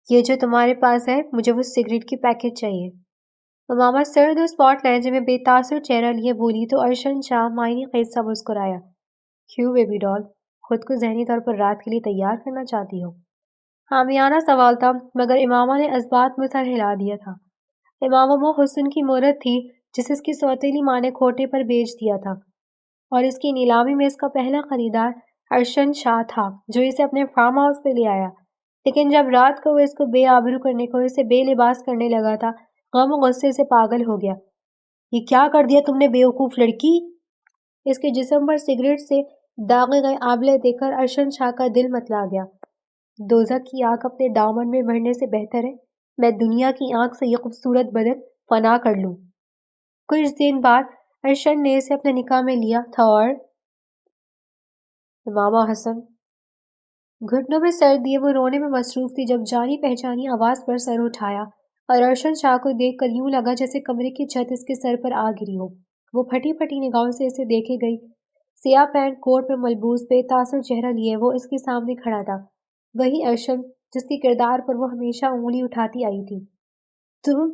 یہ جو تمہارے پاس ہے مجھے وہ سگریٹ کی پیکٹ چاہیے۔ امامہ سرد اور اسپاٹ لہجے میں بے تاثر چہرہ لیے بولی تو ارشد شاہ معنی خیز سا مسکرایا۔ کیوں بیبی ڈال، خود کو ذہنی طور پر رات کے لیے تیار کرنا چاہتی ہو؟ حامیانہ سوال تھا مگر امامہ نے اسبات میں سر ہلا دیا تھا۔ امامہ وہ حسن کی مورت تھی جسے اس کی سوتیلی ماں نے کھوٹے پر بیچ دیا تھا اور اس کی نیلامی میں اس کا پہلا خریدار ارشد شاہ تھا جو اسے اپنے فارم ہاؤس پہ لے آیا۔ لیکن جب رات کو وہ اس کو بے آبرو کرنے کو اسے بے لباس کرنے لگا تھا، غم و غصے سے پاگل ہو گیا۔ یہ کیا کر دیا تم نے بیوقوف لڑکی؟ اس کے جسم پر سگریٹ سے داغے گئے آبلے دیکھ کر ارشد شاہ کا دل متلا گیا۔ دوزخ کی آنکھ اپنے دامن میں بھرنے سے بہتر ہے میں دنیا کی آنکھ سے یہ خوبصورت بدن فنا کر لوں۔ کچھ دن بعد ارشد نے اسے اپنے نکاح میں لیا تھا اور امامہ حسن گھٹنوں میں سر دیے وہ رونے میں مصروف تھی جب جانی پہچانی آواز پر سر اٹھایا اور ارشد شاہ کو دیکھ کر یوں لگا جیسے کمرے کی چھت اس کے سر پر آ گری ہو۔ وہ پھٹی پھٹی نگاہوں سے اسے دیکھے گئی۔ سیاہ پینٹ کوٹ پہ ملبوس بے تاثر چہرہ لیے وہ اس کے سامنے کھڑا تھا، وہی ارشد جس کے کردار پر وہ ہمیشہ انگلی اٹھاتی آئی تھی۔ تم؟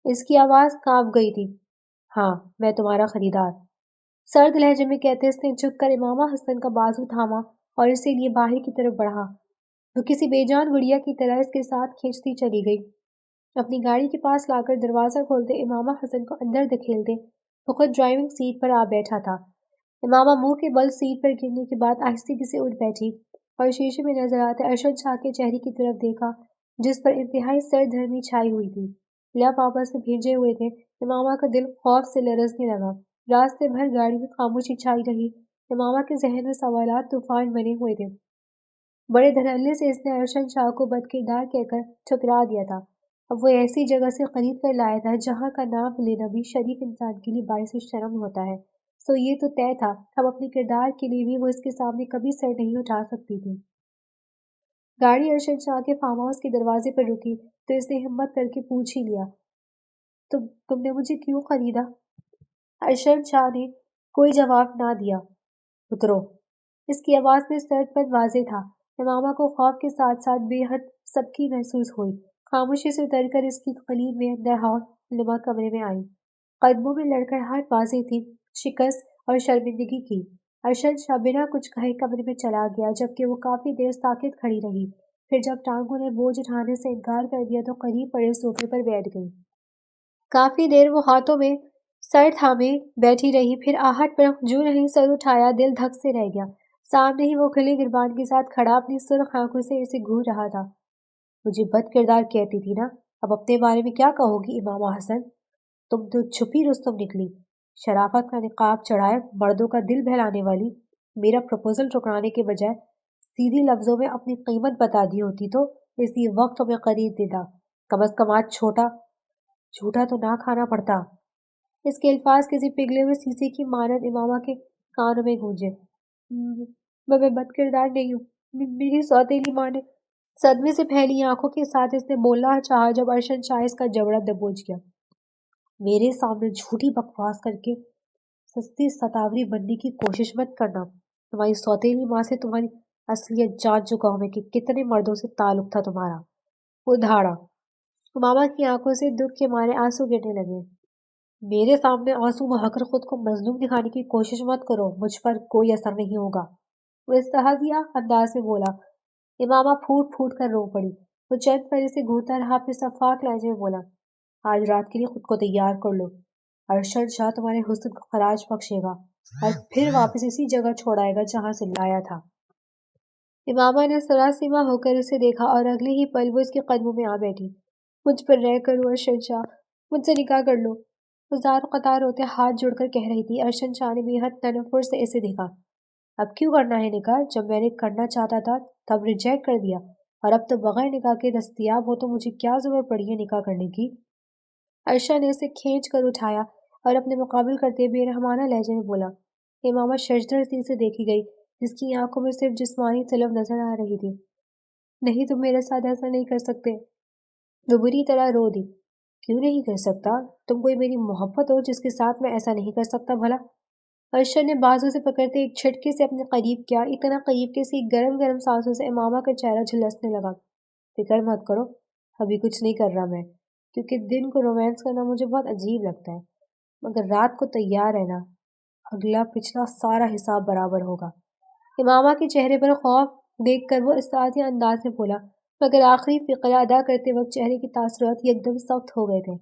اس کی آواز کانپ گئی تھی۔ ہاں، میں تمہارا خریدار، سرد لہجے میں کہتے اس نے جھک کر امامہ حسن کا بازو تھاما اور اسے لیے باہر کی طرف بڑھا۔ وہ کسی بے جان گڑیا کی طرح اس کے ساتھ کھینچتی چلی گئی۔ اپنی گاڑی کے پاس لا کر دروازہ کھولتے امامہ حسن کو اندر دھکیلتے وہ خود ڈرائیونگ سیٹ پر آ بیٹھا تھا۔ امامہ منہ کے بل سیٹ پر گرنے کے بعد آہستگی سے اٹھ بیٹھی اور شیشے میں نظر آتے ارشد شاہ کے چہرے کی طرف دیکھا جس پر انتہائی سرد گرمی چھائی ہوئی تھی۔ لب آپس میں بھیجے ہوئے تھے۔ امامہ کا دل خوف سے لرزنے لگا۔ راستے بھر گاڑی میں خاموشی چھائی رہی۔ امامہ کے ذہن میں سوالات طوفان بنے ہوئے تھے۔ بڑے دھڑلے سے اس نے ارشد شاہ کو بدکردار کہہ کر ٹھکرا دیا تھا۔ اب وہ ایسی جگہ سے خرید کر لایا تھا جہاں کا نام لینا بھی شریف انسان کے لیے باعث شرم ہوتا ہے، سو یہ تو طے تھا اب اپنے کردار کے لیے بھی وہ اس کے سامنے کبھی سر نہیں اٹھا سکتی تھی۔ گاڑی ارشد شاہ کے فارم ہاؤس کے دروازے پر رکی تو اس نے ہمت کر کے پوچھ ہی لیا، تم نے مجھے کیوں خریدا؟ ارشد شاہ نے کوئی جواب نہ دیا۔ اترو، اس کی آواز میں سرد پن واضح تھا۔ امامہ کو خوف کے ساتھ ساتھ بے حد سبکی محسوس ہوئی۔ خاموشی سے اتر کر اس کی قلیب میں اندر ہال نما کمرے میں آئی۔ قدموں میں لڑکھڑاہٹ واضح تھی، شکست اور شرمندگی کی۔ ارشد شاہ بنا کچھ کہے کمرے میں چلا گیا جبکہ وہ کافی دیر ساکت کھڑی رہی۔ پھر جب ٹانگوں نے بوجھ اٹھانے سے انکار کر دیا تو قریب پڑے صوفے پر بیٹھ گئی۔ کافی دیر وہ ہاتھوں میں سر تھامے بیٹھی رہی، پھر آہٹ پر جو نہیں سر اٹھایا دل دھک سے رہ گیا۔ سامنے ہی وہ کھلے گریبان کے ساتھ کھڑا اپنی سرخ آنکھوں سے اسے گھور رہا تھا۔ مجھے بد کردار کہتی تھی نا، اب اپنے بارے میں کیا کہو گی امامہ حسن؟ تم تو چھپی رستم نکلی، شرافت کا نقاب چڑھائے مردوں کا دل بہلانے والی۔ میرا پروپوزل ٹھکرانے کے بجائے سیدھی لفظوں میں اپنی قیمت بتا دی ہوتی تو اسی وقت میں خرید دیتا، کم از کم آج جھوٹا تو نہ کھانا پڑتا۔ اس کے الفاظ کسی پگھلے ہوئے شیشے کی مانند امامہ کے کانوں میں گونجے۔ میں بد کردار نہیں ہوں، میری سوتیلی ماں نے۔ صدمے سے پھیلی آنکھوں کے ساتھ اس نے بولنا چاہا جب ارشد شاہ اس کا جبڑا دبوچ گیا۔ میرے سامنے جھوٹی بکواس کر کے سستی ستاوری بننے کی کوشش مت کرنا۔ تمہاری سوتیلی ماں سے تمہاری اصلیت جان چکا ہوں میں کہ کتنے مردوں سے تعلق تھا تمہارا۔ وہ دھاڑا۔ امامہ کی آنکھوں سے دکھ کے مارے آنسو گرنے لگے۔ میرے سامنے آنسو بہا کر خود کو مظلوم دکھانے کی کوشش مت کرو، مجھ پر کوئی اثر نہیں ہوگا، وہ استہزائیہ انداز میں بولا۔ امامہ پھوٹ پھوٹ کر رو پڑی۔ وہ چند پھر سے گھورتا رہا پھر شفاف لہجے میں بولا، آج رات کے لیے خود کو تیار کر لو، ارشد شاہ تمہارے حسن کو خراج بخشے گا اور پھر واپس اسی جگہ چھوڑائے گا جہاں سے لایا تھا۔ امامہ نے سراسیمہ ہو کر اسے دیکھا اور اگلے ہی پل وہ اس کے قدموں میں آ بیٹھی۔ مجھ پر رہ کرو ارشد شاہ، مجھ سے نکاح کر لو، وہ زار قطار ہوتے ہاتھ جوڑ کر کہہ رہی تھی۔ ارشد شاہ نے بے حد تنفر سے اسے دیکھا۔ اب کیوں کرنا ہے نکاح؟ جب میں نے کرنا چاہتا تھا تب ریجیکٹ کر دیا اور اب تو بغیر نکاح کے دستیاب ہو تو مجھے کیا ضرورت پڑی ہے نکاح کرنے کی؟ ارشد نے اسے کھینچ کر اٹھایا اور اپنے مقابل کرتے بے رحمانہ لہجے میں بولا۔ امامہ ششدر سی سے دیکھی گئی جس کی آنکھوں میں صرف جسمانی طلب نظر آ رہی تھی۔ نہیں، تم میرے ساتھ ایسا نہیں کر سکتے۔ وہ بری طرح رو دی۔ کیوں نہیں کر سکتا؟ تم کوئی میری محبت ہو جس کے ساتھ میں ایسا نہیں کر سکتا بھلا؟ ارشد نے بازو سے پکڑتے ایک جھٹکے سے اپنے قریب کیا، اتنا قریب کہ اس کی گرم گرم سانسوں سے امامہ کا چہرہ جھلسنے لگا۔ فکر مت کرو، ابھی کچھ نہیں کر رہا میں، کیونکہ دن کو رومانس کرنا مجھے بہت عجیب لگتا ہے، مگر رات کو تیار رہنا، اگلا پچھلا سارا حساب برابر ہوگا۔ امامہ کے چہرے پر خوف دیکھ کر وہ استعارتی انداز میں بولا، مگر آخری فقرہ ادا کرتے وقت چہرے کے تاثرات یکدم سخت ہو گئے تھے۔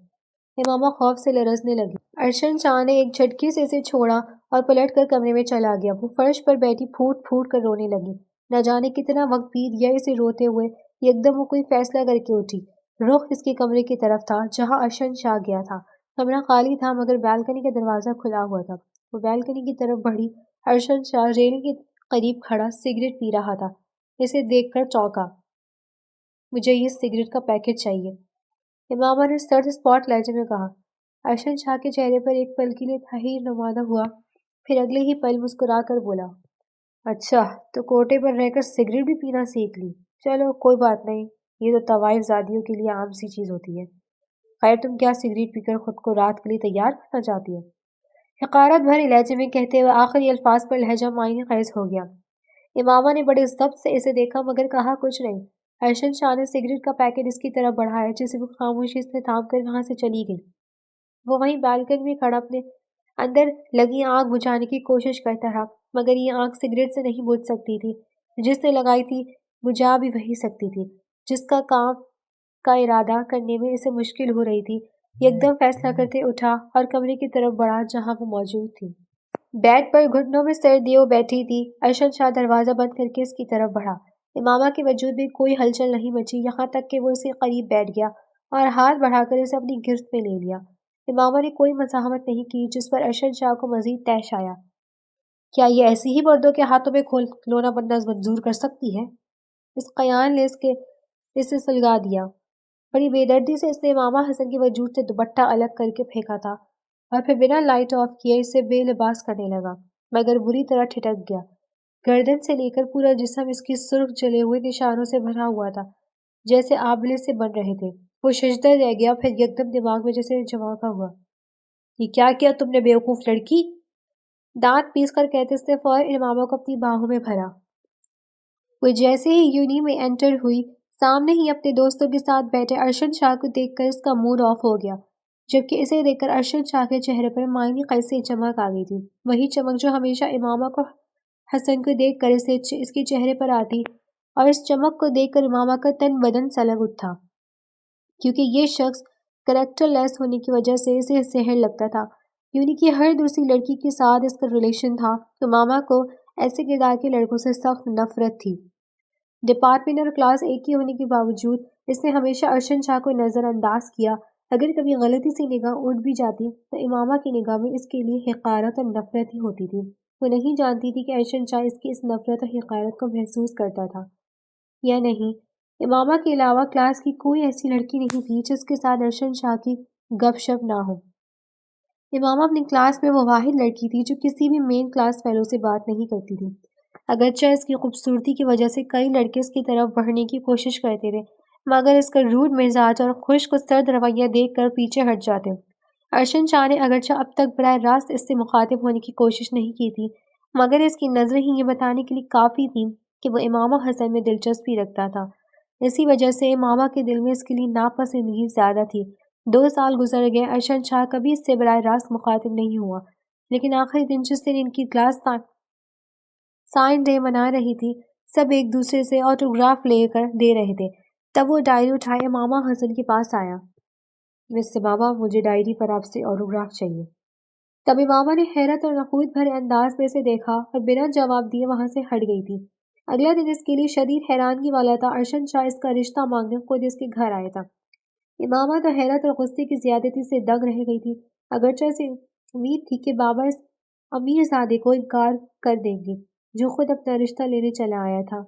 امامہ خوف سے لرزنے لگی۔ ارشد شاہ نے ایک جھٹکے سے اسے چھوڑا اور پلٹ کر کمرے میں چلا گیا۔ وہ فرش پر بیٹھی پھوٹ پھوٹ کر رونے لگی۔ نہ جانے کتنا وقت بیت گیا اسے روتے ہوئے، یکدم وہ کوئی فیصلہ کر کے اٹھی۔ رخ اس کے کمرے کی طرف تھا جہاں ارشد شاہ گیا تھا۔ کمرہ خالی تھا مگر بالکنی کا دروازہ کھلا ہوا تھا۔ وہ بالکنی کی طرف بڑھی۔ ارشد شاہ ریلنگ کے قریب کھڑا سگریٹ پی رہا تھا۔ اسے دیکھ کر چونکا۔ مجھے یہ سگریٹ کا پیکٹ چاہیے، امامہ نے سرد اسپاٹ لہجے میں کہا۔ ارشد شاہ کے چہرے پر ایک پل کے لیے تحیر نمایاں ہوا، پھر اگلے ہی پل مسکرا کر بولا، اچھا تو کوٹے پر رہ کر سگریٹ بھی پینا سیکھ لی، چلو کوئی بات نہیں، یہ تو طوائف زادیوں کے لیے عام سی چیز ہوتی ہے۔ خیر تم کیا سگریٹ پی کر خود کو رات کے لیے تیار کرنا چاہتی ہو؟ حقارت بھرے لہجے میں کہتے ہوئے آخری الفاظ پر لہجہ معنی خیز ہو گیا۔ امامہ نے بڑے ضبط سے اسے دیکھا مگر کہا کچھ نہیں۔ ارشد شاہ نے سگریٹ کا پیکٹ اس کی طرف بڑھایا جسے وہ خاموشی سے تھام کر وہاں سے چلی گئی۔ وہ وہیں بالکنی میں کھڑا اپنے اندر لگی آگ بجھانے کی کوشش کرتا رہا، مگر یہ آگ سگریٹ سے نہیں بجھ سکتی تھی۔ جس نے لگائی تھی بجھا بھی وہی سکتی تھی، جس کا کام کا ارادہ کرنے میں اسے مشکل ہو رہی تھی۔ یکدم فیصلہ کرتے اٹھا اور کمرے کی طرف بڑھا جہاں وہ موجود تھی۔ بیڈ پر گھٹنوں میں سر دیے بیٹھی تھی۔ ارشد شاہ دروازہ بند کر کے اس کی طرف بڑھا۔ امامہ کے وجود میں کوئی ہلچل نہیں مچی یہاں تک کہ وہ اس کے قریب بیٹھ گیا اور ہاتھ بڑھا کر اسے اپنی گرفت میں لے لیا۔ امامہ نے کوئی مزاحمت نہیں کی جس پر ارشد شاہ کو مزید طیش آیا۔ کیا یہ ایسی ہی مردوں کے ہاتھوں میں کھلونا بننا منظور کر سکتی ہے؟ اس قیان نے اسے سلگا دیا۔ بڑی بے دردی سے اس نے امامہ حسن کے وجود سے دوپٹہ الگ کر کے پھینکا تھا اور پھر بنا لائٹ آف کیے اسے بے لباس کرنے لگا، مگر بری طرح ٹھٹک گیا۔ گردن سے لے کر پورا جسم اس کی سرخ جلے ہوئے نشانوں سے بھرا ہوا تھا جیسے آبلے سے بن رہے تھے۔ وہ سجدہ رہ گیا، پھر یکدم دماغ میں جیسے جھونکا ہوا۔ یہ کیا کیا تم نے بیوقوف لڑکی؟ دانت پیس کر کہتے اس نے فوراً امامہ کو اپنی باہوں میں بھرا۔ وہ جیسے ہی یونی میں انٹر ہوئی، سامنے ہی اپنے دوستوں کے ساتھ بیٹھے ارشد شاہ کو دیکھ کر اس کا موڈ آف ہو گیا، جبکہ اسے دیکھ کر ارشد شاہ کے چہرے پر معنی خیز سے چمک آ گئی تھی، وہی چمک جو ہمیشہ امامہ کو حسن کو دیکھ کر اس کے چہرے پر آتی، اور اس چمک کو دیکھ کر امامہ کا تن بدن سلگ اٹھا، کیونکہ یہ شخص کریکٹر لیس ہونے کی وجہ سے اسے سحر لگتا تھا۔ یونی کی ہر دوسری لڑکی کے ساتھ اس کا ریلیشن تھا۔ امامہ کو ایسے کردار کے لڑکوں سے سخت نفرت تھی۔ ڈپارٹمنٹ اور کلاس ایک ہی ہونے کے باوجود اس نے ہمیشہ ارشد شاہ کو نظر انداز کیا۔ اگر کبھی غلطی سے نگاہ اٹھ بھی جاتی تو امامہ کی نگاہ میں اس کے لیے حقارت اور نفرت ہی ہوتی تھی۔ وہ نہیں جانتی تھی کہ ارشد شاہ اس کی اس نفرت اور حقارت کو محسوس کرتا تھا یا نہیں۔ امامہ کے علاوہ کلاس کی کوئی ایسی لڑکی نہیں تھی جس کے ساتھ ارشد شاہ کی گپ شپ نہ ہو۔ امامہ اپنی کلاس میں وہ واحد لڑکی تھی جو کسی بھی مین کلاس فیلو سے بات نہیں کرتی تھی۔ اگرچہ اس کی خوبصورتی کی وجہ سے کئی لڑکے اس کی طرف بڑھنے کی کوشش کرتے تھے، مگر اس کا روڈ مزاج اور خشک و سرد رویہ دیکھ کر پیچھے ہٹ جاتے۔ ارشد شاہ نے اگرچہ اب تک براہ راست اس سے مخاطب ہونے کی کوشش نہیں کی تھی، مگر اس کی نظریں ہی یہ بتانے کے لیے کافی تھیں کہ وہ امامہ حسن میں دلچسپی رکھتا تھا۔ اسی وجہ سے امامہ کے دل میں اس کے لیے ناپسندگی زیادہ تھی۔ 2 سال گزر گئے، ارشد شاہ کبھی اس سے براہ راست مخاطب نہیں ہوا، لیکن آخری دن جس دن ان کی کلاس سائن ڈے منا رہی تھی، سب ایک دوسرے سے آٹوگراف لے کر دے رہے تھے، تب وہ ڈائری اٹھائے امامہ حسن کے پاس آیا۔ مس امامہ، مجھے ڈائری پر آپ سے آٹوگراف چاہیے۔ تب امامہ نے حیرت اور نخوت بھرے انداز میں اسے دیکھا اور بنا جواب دیے وہاں سے ہٹ گئی تھی۔ اگلا دن اس کے لیے شدید حیرانگی والا تھا۔ ارشد شاہ اس کا رشتہ مانگنے خود اس کے گھر آیا تھا۔ امامہ تو حیرت اور غصے کی زیادتی سے دنگ رہ گئی تھی، اگرچہ اسے امید تھی کہ بابا اس امیر زادے کو انکار کر دیں گے جو خود اپنا رشتہ لینے چلا آیا تھا۔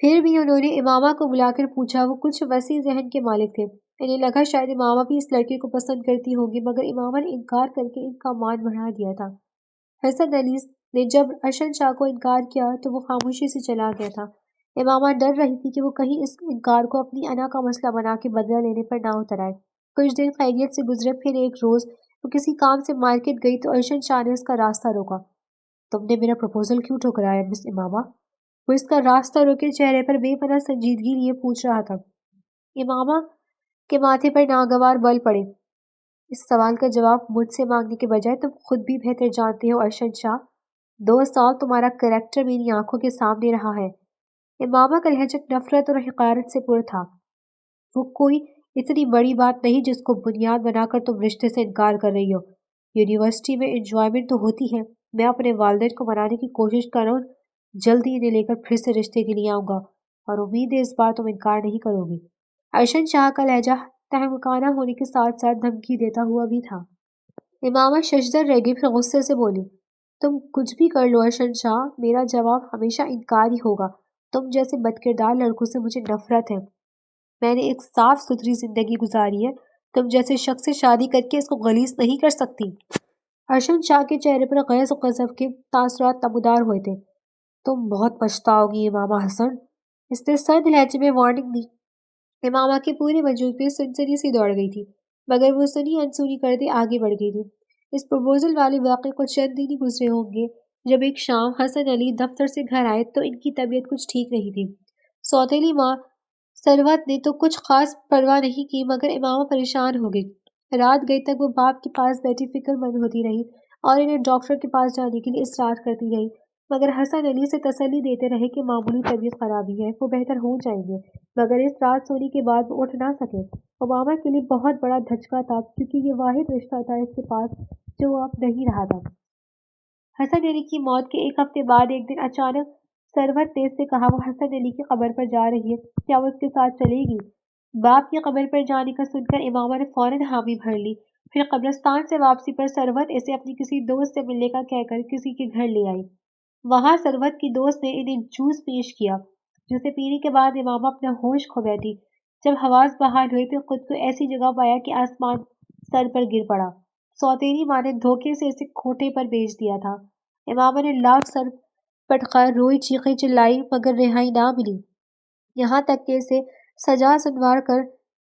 پھر بھی انہوں نے امامہ کو بلا کر پوچھا۔ وہ کچھ وسیع ذہن کے مالک تھے، انہیں لگا شاید امامہ بھی اس لڑکے کو پسند کرتی ہوگی، مگر امامہ نے انکار کر کے ان کا مان بڑھا دیا تھا۔ حسن علی نے جب ارشد شاہ کو انکار کیا تو وہ خاموشی سے چلا گیا تھا۔ امامہ ڈر رہی تھی کہ وہ کہیں اس انکار کو اپنی انا کا مسئلہ بنا کے بدلہ لینے پر نہ اتر آئے۔ کچھ دن خیریت سے گزرے، پھر ایک روز وہ کسی کام سے مارکیٹ گئی تو ارشد شاہ نے اس کا راستہ روکا۔ تم نے میرا پروپوزل کیوں ٹھکرایا مس امامہ؟ وہ اس کا راستہ روکے چہرے پر بے پناہ سنجیدگی لیے پوچھ رہا تھا۔ امامہ کے ماتھے پر ناگوار بل پڑے۔ اس سوال کا جواب مجھ سے مانگنے کے بجائے تم خود بھی بہتر جانتے ہو ارشد شاہ۔ 2 سال تمہارا کریکٹر میری آنکھوں کے سامنے رہا ہے۔ امامہ کا لہجہ نفرت اور حقارت سے پر تھا۔ وہ کوئی اتنی بڑی بات نہیں جس کو بنیاد بنا کر تم رشتے سے انکار کر رہی ہو۔ یونیورسٹی میں انجوائمنٹ تو ہوتی ہے۔ میں اپنے والدین کو منانے کی کوشش کر رہا ہوں، جلدی انہیں لے کر پھر سے رشتے کے لیے آؤں گا، اور امید ہے اس بار تم انکار نہیں کرو گی۔ ارشد شاہ کا لہجہ تہمکانہ ہونے کے ساتھ ساتھ دھمکی دیتا ہوا بھی تھا۔ امامہ ششدر رہ گئی، پھر غصے سے بولی، تم کچھ بھی کر لو ارشد شاہ، میرا جواب ہمیشہ انکار ہی ہوگا۔ تم جیسے بدکردار لڑکوں سے مجھے نفرت ہے۔ میں نے ایک صاف ستھری زندگی گزاری ہے، تم جیسے شخص سے شادی کر کے اس کو غلیظ نہیں کر سکتی۔ ارشد شاہ کے چہرے پر غیظ و غضب کے تاثرات نمودار ہوئے تھے۔ تم بہت پچھتاؤ گی امامہ حسن، اس نے سرد لہجے میں وارننگ دی۔ امامہ کے پورے وجود میں سنسنی سی دوڑ گئی تھی، مگر وہ سنی انسنی کرتے آگے بڑھ گئی تھی۔ اس پروپوزل والے واقعے کو چند دن ہی گزرے ہوں گے جب ایک شام حسن علی دفتر سے گھر آئے تو ان کی طبیعت کچھ ٹھیک نہیں تھی۔ سوتیلی ماں ثروت نے تو کچھ خاص پرواہ نہیں کی، مگر امامہ پریشان ہو گئی۔ رات گئی تک وہ باپ کے پاس بیٹھی فکر مند ہوتی رہی اور انہیں ڈاکٹر کے پاس جانے کے لیے اصرار کرتی رہی، مگر حسن علی سے تسلی دیتے رہے کہ معمولی طبیعت خرابی ہے، وہ بہتر ہو جائیں گے، مگر اس رات سونے کے بعد وہ اٹھ نہ سکے۔ امامہ کے لیے بہت بڑا دھچکا تھا، کیونکہ یہ واحد رشتہ تھا اس کے پاس جو وہ اب نہیں رہا تھا۔ حسن علی کی موت کے 1 ہفتے بعد ایک دن اچانک ثروت نے اس سے کہا وہ حسن علی کی قبر پر جا رہی ہے، کیا وہ اس کے ساتھ چلے گی؟ باپ کی قبر پر جانے کا سن کر امامہ نے فوراً حامی بھر لی۔ پھر قبرستان سے واپسی پر ثروت اسے اپنی کسی دوست سے ملنے کا کہہ کر کسی کے گھر لے آئی۔ وہاں ثروت کی دوست نے انہیں جوس پیش کیا، جسے پینے کے بعد امامہ اپنا ہوش کھو بیٹھی۔ جب حواس بحال ہوئے تو خود کو ایسی جگہ پایا کہ آسمان سر پر گر پڑا۔ سوتیلی ماں نے دھوکے سے اسے کھوٹے پر بیچ دیا تھا۔ امامہ نے لاکھ سر پٹکا روئی، چیخیں چلائی، مگر رہائی نہ ملی، یہاں تک کہ اسے سجا سنوار کر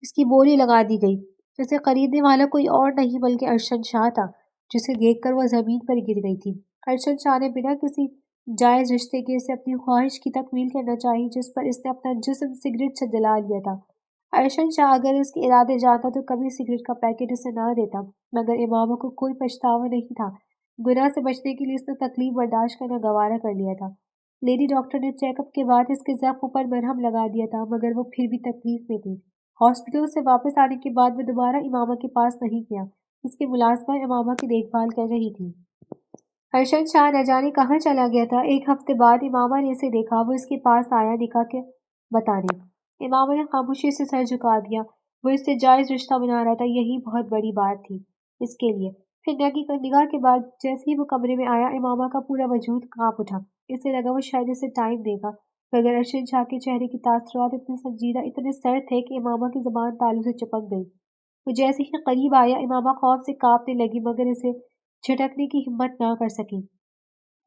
اس کی بولی لگا دی گئی۔ اسے خریدنے والا کوئی اور نہیں بلکہ ارشد شاہ تھا، جسے دیکھ کر وہ زمین پر گر گئی تھی۔ ارشد شاہ نے بنا کسی جائز رشتے کے اسے اپنی خواہش کی تکمیل کرنا چاہی، جس پر اس نے اپنا جسم سگریٹ سے جلا لیا تھا۔ ارشد شاہ اگر اس کے ارادے جانتا تو کبھی سگریٹ کا پیکٹ اسے نہ دیتا، مگر امامہ کو کوئی پچھتاوا نہیں تھا۔ گناہ سے بچنے کے لیے اس نے تکلیف برداشت کرنا گوارا کر لیا تھا۔ لیڈی ڈاکٹر نے چیک اپ کے بعد اس کے زخم پر مرہم لگا دیا تھا، مگر وہ پھر بھی تکلیف میں تھی۔ ہاسپٹل سے واپس آنے کے بعد وہ دوبارہ امامہ کے پاس نہیں گیا۔ اس کی ملازمہ امامہ کی دیکھ بھال کر رہی تھی۔ ارشد شاہ نہ جانے کہاں چلا گیا تھا۔ 1 ہفتے بعد امامہ نے اسے دیکھا، وہ اس کے پاس آیا نکاح کے بتانے۔ امامہ نے خاموشی سے سر جھکا دیا۔ وہ اس سے جائز رشتہ بنا رہا تھا، یہی بہت بڑی بات تھی اس کے لیے۔ پھر نکاح کے بعد جیسے ہی وہ کمرے میں آیا، امامہ کا پورا وجود کانپ اٹھا۔ اسے لگا وہ شاید اسے ٹائم دے گا، مگر ارشد شاہ کے چہرے کے تاثرات اتنے سنجیدہ، اتنے سرد تھے کہ امامہ کی زبان تالو سے چپک گئی۔ وہ جیسے ہی قریب آیا، امامہ خوف سے کانپنے لگی، مگر اسے جھٹکنے کی ہمت نہ کر سکی۔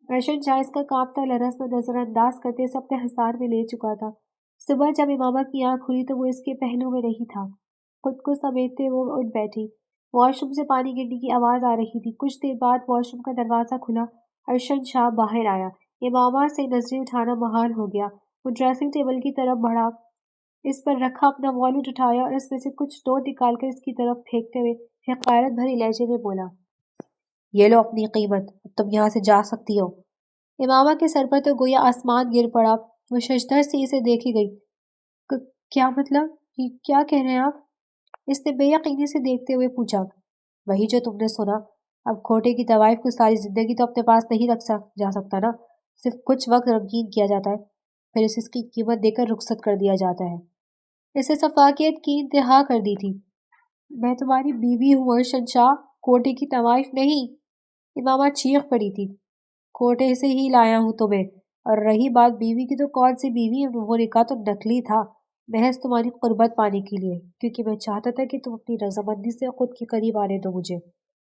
ارشد شاہ اس کا کانپتا لرزنا نظر انداز کرتے اسے اپنے حصار میں لے چکا تھا۔ صبح جب امامہ کی آنکھ کھلی تو وہ اس کے پہلو میں نہیں تھا۔ خود کو سمیٹتے وہ اٹھ بیٹھی۔ واش روم سے پانی گرنے کی آواز آ رہی تھی۔ کچھ دیر بعد واش روم کا دروازہ کھلا، ارشد شاہ باہر آیا۔ امامہ سے نظریں اٹھانا محال ہو گیا۔ وہ ڈریسنگ ٹیبل کی طرف بڑھا، اس پر رکھا اپنا والیٹ اٹھایا اور اس میں سے کچھ نوٹ نکال کر اس کی طرف پھینکتے ہوئے حقارت بھری لہجے میں بولا، یہ لو اپنی قیمت، اب تم یہاں سے جا سکتی ہو۔ امامہ کے سر پر تو گویا آسمان گر پڑا۔ وہ ششدر سے اسے دیکھی گئی۔ کیا مطلب؟ یہ کیا کہہ رہے ہیں آپ؟ اس نے بے یقینی سے دیکھتے ہوئے پوچھا۔ وہی جو تم نے سنا۔ اب کھوٹے کی طوائف کو ساری زندگی تو اپنے پاس نہیں رکھ جا سکتا نا، صرف کچھ وقت رنگین کیا جاتا ہے، پھر اس کی قیمت دے کر رخصت کر دیا جاتا ہے۔ اسے سفاکیت کی انتہا کر دی تھی۔ میں تمہاری بیوی ہوں ارشد شاہ، کھوٹے کی طوائف نہیں۔ امامہ چیخ پڑی تھی۔ کھوٹے سے ہی لایا ہوں تمہیں، اور رہی بات بیوی کی تو کون سی بیوی، وہ نکاح تو نکلی تھا، محض تمہاری قربت پانے کے لیے، کیونکہ میں چاہتا تھا کہ تم اپنی رضامندی سے خود کے قریب آنے دو مجھے،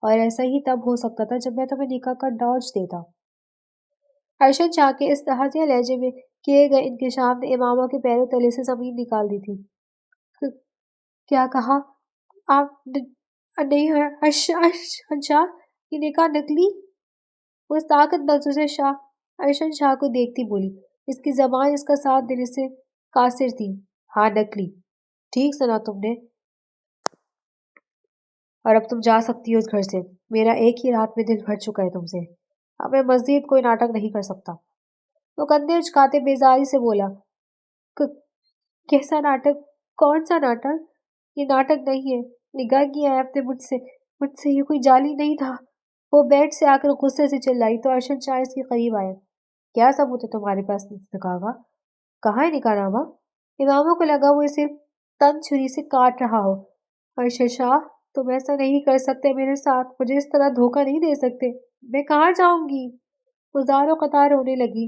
اور ایسا ہی تب ہو سکتا تھا جب میں تمہیں نکاح کا ڈوج دیتا۔ ارشد شاہ کے اس لہجے لہجے میں کیے گئے انکشاف نے امامہ کے پیروں تلے سے زمین نکال دی تھی۔ کیا کہا آپ؟ نہیں ارشد شاہ، یہ نکاح نکلی؟ اس طاقت بازو سے ارشد شاہ کو دیکھتی بولی، اس کی زبان اس کا ساتھ دینے سے قاصر تھی۔ ہاں نکلی، ٹھیک سنا تم نے، اور اب تم جا سکتی ہو اس گھر سے۔ میرا ایک ہی رات میں دل بھر چکا ہے تم سے، اب میں مزید کوئی ناٹک نہیں کر سکتا۔ وہ کندھے اچکاتے بیزاری سے بولا، کیسا ناٹک؟ کون سا ناٹک؟ یہ ناٹک نہیں ہے، نگاہ کیا ہے آپ نے مجھ سے یہ کوئی جعلی نہیں تھا۔ وہ بیڈ سے آ کر غصے سے چلائی تو ارشد شاہ اس کے قریب آئے۔ کیا ثبوت ہے تمہارے پاس نکاح کا؟ کہاں ہے نکاح نامہ؟ اماموں کو لگا وہ اسے تن چھری سے کاٹ رہا ہو۔ ارشد شاہ، تم ایسا نہیں کر سکتے میرے ساتھ، مجھے اس طرح دھوکہ نہیں دے سکتے۔ میں کہاں جاؤں گی؟ وہ زار و قطار رونے لگی۔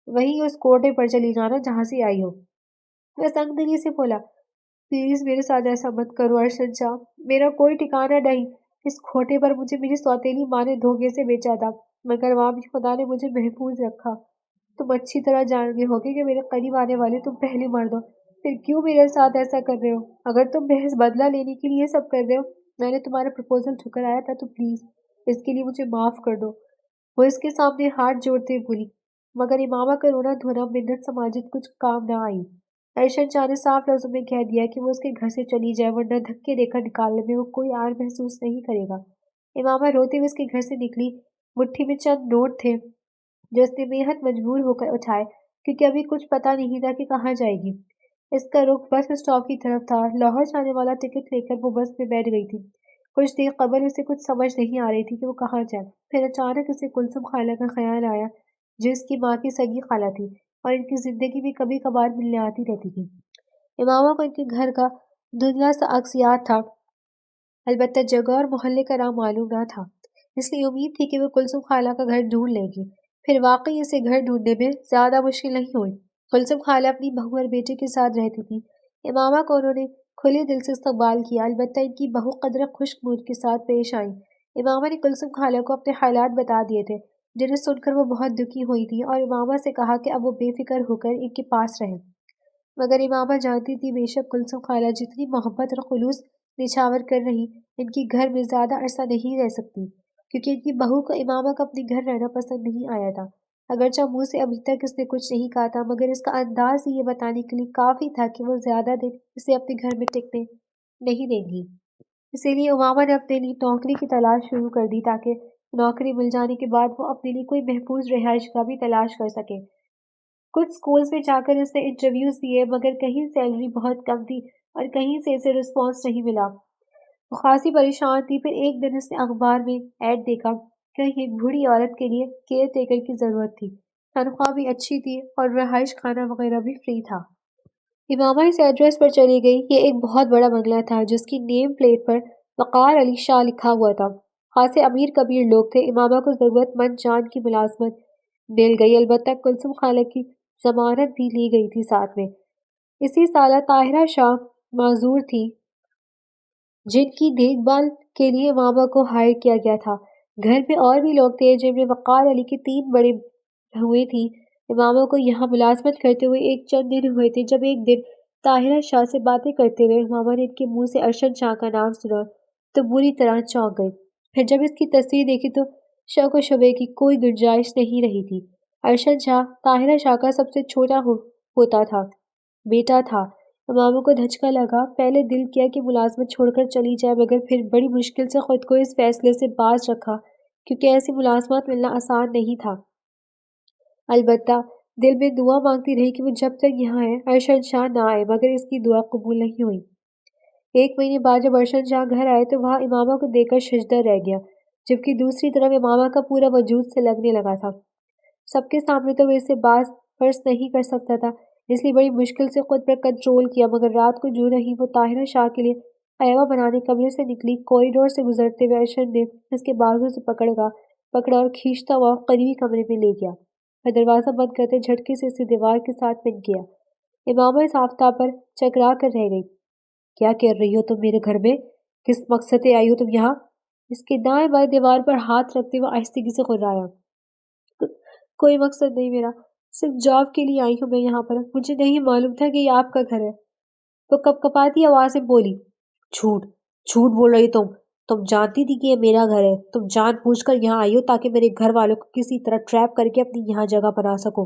وہیں اس کوٹے پر چلی جانا جہاں سے آئی ہو۔ وہ سنگ دلی سے بولا، پلیز میرے ساتھ ایسا مت کرو ارشد شاہ، میرا کوئی ٹھکانہ نہیں۔ اس کھوٹے پر مجھے میری سوتیلی ماں نے دھوکے سے بیچا تھا، مگر وہاں بھی خدا نے مجھے محفوظ رکھا۔ تم اچھی طرح جانتے ہوگے کہ میرے قریب آنے والے تم پہلے مرد ہو، پھر کیوں میرے ساتھ ایسا کر رہے ہو؟ اگر تم محض بدلہ لینے کے لیے سب کر رہے ہو، میں نے تمہارا پرپوزل ٹھکرایا تھا، تو پلیز اس کے لیے مجھے معاف کر دو۔ وہ اس کے سامنے ہاتھ جوڑتے بولی، مگر امامہ کا رونا دھونا منت سماجت کچھ کام نہ آئی۔ ارشد شاہ نے صاف لفظوں میں کہہ دیا کہ وہ اس کے گھر سے چلی جائے، ورنہ دھکے دے کر نکالنے میں وہ کوئی آر محسوس نہیں کرے گا۔ امامہ روتے ہوئے اس کے گھر سے نکلی۔ مٹھی میں چند نوٹ تھے جو اس نے بےحد مجبور ہو کر اٹھائے، کیونکہ ابھی کچھ پتہ نہیں تھا کہ کہاں جائے گی۔ اس کا رخ بس اسٹاپ کی طرف تھا۔ لاہور جانے والا ٹکٹ لے کر وہ بس میں بیٹھ گئی تھی۔ کچھ دیر قبل اسے کچھ سمجھ نہیں آ رہی تھی کہ وہ کہاں جائے۔ پھر اچانک اسے کلثوم خالہ کا خیال آیا، جو اس کی ماں کی سگی خالہ تھی اور ان کی زندگی میں کبھی کبھار ملنے آتی رہتی تھی۔ امامہ کو ان کے گھر کا دھندلا سا عکس یاد تھا، البتہ جگہ اور محلے کا نام معلوم نہ تھا، اس لیے امید تھی کہ وہ کلثوم خالہ کا گھر ڈھونڈ لے گی۔ پھر واقعی اسے گھر ڈھونڈنے میں زیادہ مشکل نہیں ہوئی۔ کلثوم خالہ اپنی بہو اور بیٹے کے ساتھ رہتی تھی۔ امامہ کو انہوں نے کھلے دل سے استقبال کیا، البتہ ان کی بہو قدرہ خشک موڈ کے ساتھ پیش آئی۔ امامہ نے کلثوم خالہ کو اپنے حالات بتا دیے تھے، جنہیں سن کر وہ بہت دکھی ہوئی تھی، اور امامہ سے کہا کہ اب وہ بے فکر ہو کر ان کے پاس رہیں۔ مگر امامہ جانتی تھی بے شک کلثوم خالہ جتنی محبت اور خلوص نچھاور کر رہی، ان کی گھر میں زیادہ عرصہ نہیں رہ سکتی، کیونکہ ان کی بہو کو امامہ کا اپنے گھر رہنا پسند نہیں آیا تھا۔ اگرچہ منہ سے ابھی تک اس نے کچھ نہیں کہا تھا، مگر اس کا انداز ہی یہ بتانے کے لیے کافی تھا کہ وہ زیادہ دن اسے اپنے گھر میں ٹکنے نہیں دیں گی۔ اسی لیے امامہ نے اپنے لیے نوکری کی تلاش شروع کر دی، تاکہ نوکری مل جانے کے بعد وہ اپنے لیے کوئی محفوظ رہائش گاہ بھی تلاش کر سکے۔ کچھ سکولز میں جا کر اس نے انٹرویوز دیے، مگر کہیں سیلری بہت کم تھی اور کہیں سے اسے رسپانس نہیں ملا۔ وہ خاصی پریشان تھی۔ پھر ایک دن اس نے اخبار میں ایڈ دیکھا، کہیں ایک بوڑھی عورت کے لیے کیئر ٹیکر کی ضرورت تھی، تنخواہ بھی اچھی تھی اور رہائش کھانا وغیرہ بھی فری تھا۔ امامہ اس ایڈریس پر چلی گئی۔ یہ ایک بہت بڑا بنگلہ تھا جس کی نیم پلیٹ پر وقار علی شاہ لکھا ہوا تھا۔ خاصے امیر کبیر لوگ تھے۔ امامہ کو ضرورت مند جان کی ملازمت مل گئی، البتہ کلثوم خالہ کی ضمانت بھی لی گئی تھی ساتھ میں۔ اسی سالہ طاہرہ شاہ معذور تھی، جن کی دیکھ بھال کے لیے امامہ کو ہائر کیا گیا تھا۔ گھر میں اور بھی لوگ تھے، جن میں وقار علی کی 3 بڑے بہویں تھیں۔ امامہ کو یہاں ملازمت کرتے ہوئے ایک چند دن ہوئے تھے، جب ایک دن طاہرہ شاہ سے باتیں کرتے ہوئے امامہ نے ان کے منہ سے ارشد شاہ کا نام سنا تو بری طرح چونک گئی۔ پھر جب اس کی تصویر دیکھی تو شک و شبے کی کوئی گنجائش نہیں رہی تھی۔ ارشد شاہ طاہرہ شاہ کا سب سے چھوٹا ہوتا تھا بیٹا تھا۔ امامہ کو دھچکا لگا۔ پہلے دل کیا کہ ملازمت چھوڑ کر چلی جائے، مگر پھر بڑی مشکل سے خود کو اس فیصلے سے باز رکھا، کیونکہ ایسی ملازمت ملنا آسان نہیں تھا۔ البتہ دل میں دعا مانگتی رہی کہ وہ جب تک یہاں ہے ارشد شاہ نہ آئے، مگر اس کی دعا قبول نہیں ہوئی۔ 1 مہینے بعد جب ارشد شاہ گھر آئے تو وہاں امامہ کو دیکھ کر سجدہ رہ گیا، جبکہ دوسری طرف امامہ کا پورا وجود سے لگنے لگا تھا۔ سب کے سامنے تو وہ اسے باز پرس نہیں کر سکتا تھا، اس لیے بڑی مشکل سے خود پر کنٹرول کیا، مگر رات کو جو نہیں وہ طاہرہ شاہ کے لیے قہوہ بنانے کمرے سے نکلی، کوریڈور سے گزرتے ہوئے ارشد نے اس کے بازو سے پکڑا اور کھینچتا ہوا قریبی کمرے میں لے گیا، اور دروازہ بند کرتے جھٹکے سے اسے دیوار کے ساتھ پھینک گیا۔ امامہ اس آفتاب پر چکرا کر رہ گئی۔ کیا کر رہی ہو تم میرے گھر میں؟ کس مقصد سے آئی ہو تم یہاں؟ اس کے دائیں بائیں دیوار پر ہاتھ رکھتے ہوئے آہستگی سے غرایا۔ کوئی مقصد نہیں میرا، صرف جاب کے لیے آئی ہوں میں یہاں پر، مجھے نہیں معلوم تھا کہ یہ آپ کا گھر ہے۔ وہ کپ کپاتی آواز میں بولی، جھوٹ جھوٹ بول رہی تم جانتی تھی کہ یہ میرا گھر ہے، تم جان بوجھ کر یہاں آئی ہو تاکہ میرے گھر والوں کو کسی طرح ٹریپ کر کے اپنی یہاں جگہ بنا سکو۔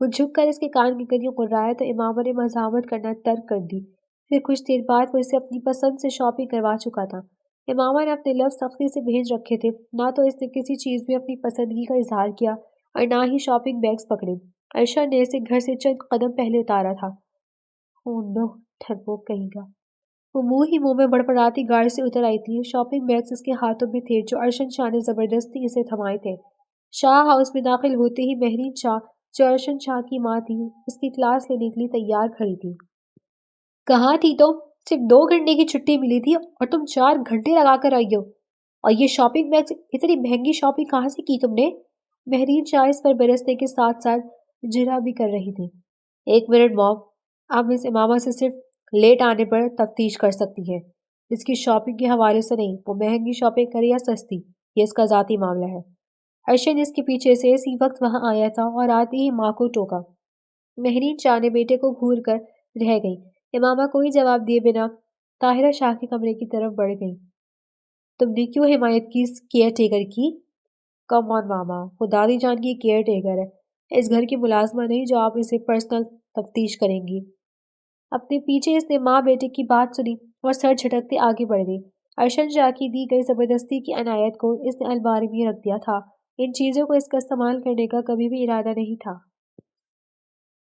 وہ جھک کر اس کے کان کی کلیوں گرایا تو امامہ نے مزاحمت کرنا ترک کر دی۔ پھر کچھ دیر بعد وہ اسے اپنی پسند سے شاپنگ کروا چکا تھا۔ امامہ نے اپنے لفظ سختی سے بھیج رکھے تھے، نہ تو اس نے کسی چیز میں اپنی پسندگی کا اظہار کیا اور نہ ہی شاپنگ بیگز پکڑے۔ ارشد نے اسے گھر سے چند قدم پہلے اتارا تھا۔ او نو، ڈرپوک کہیں گا۔ وہ منہ ہی منہ میں بڑبڑاتی گاڑی سے اتر آئی تھی۔ شاپنگ بیگز اس کے ہاتھوں میں تھے جو ارشد شاہ نے زبردستی اسے تھمائے تھے۔ شاہ ہاؤس میں داخل ہوتے ہی مہرین شاہ، جو ارشد شاہ کی ماں تھی، اس کی کلاس لینے کے لیے تیار کھڑی تھی۔ کہاں تھی تم؟ صرف 2 گھنٹے کی چھٹی ملی تھی اور تم 4 گھنٹے لگا کر آئی ہو۔ اور یہ شاپنگ بیگز، اتنی مہنگی شاپنگ کہاں سے کی تم نے؟ مہرین شاہ اس پر برسنے کے ساتھ ساتھ جرا بھی کر رہی تھی۔ 1 منٹ موم، آپ مس امامہ سے صرف لیٹ آنے پر تفتیش کر سکتی ہیں، اس کی شاپنگ کے حوالے سے نہیں۔ وہ مہنگی شاپنگ کرے یا سستی، یہ اس کا ذاتی معاملہ ہے۔ ارشد اس کے پیچھے سے اسی وقت وہاں آیا تھا اور آتے ہی ماں کو ٹوکا۔ مہرین شاہ نے بیٹے کو گھور کر رہ گئی۔ امامہ کوئی جواب دیے بنا طاہرہ شاہ کے کمرے کی طرف بڑھ گئی۔ تم نے کیوں حمایت کی اس کیئر ٹیکر کی؟ کم آن ماما، وہ دادی جان کی کیئر ٹیکر ہے، اس گھر کی ملازمہ نہیں جو آپ اسے پرسنل تفتیش کریں گی۔ اپنے پیچھے اس نے ماں بیٹے کی بات سنی اور سر جھٹکتے آگے بڑھ گئی۔ ارشد شاہ کی دی گئی زبردستی کی عنایت کو اس نے الماری میں رکھ دیا تھا۔ ان چیزوں کو اس کا استعمال کرنے کا کبھی بھی ارادہ نہیں تھا۔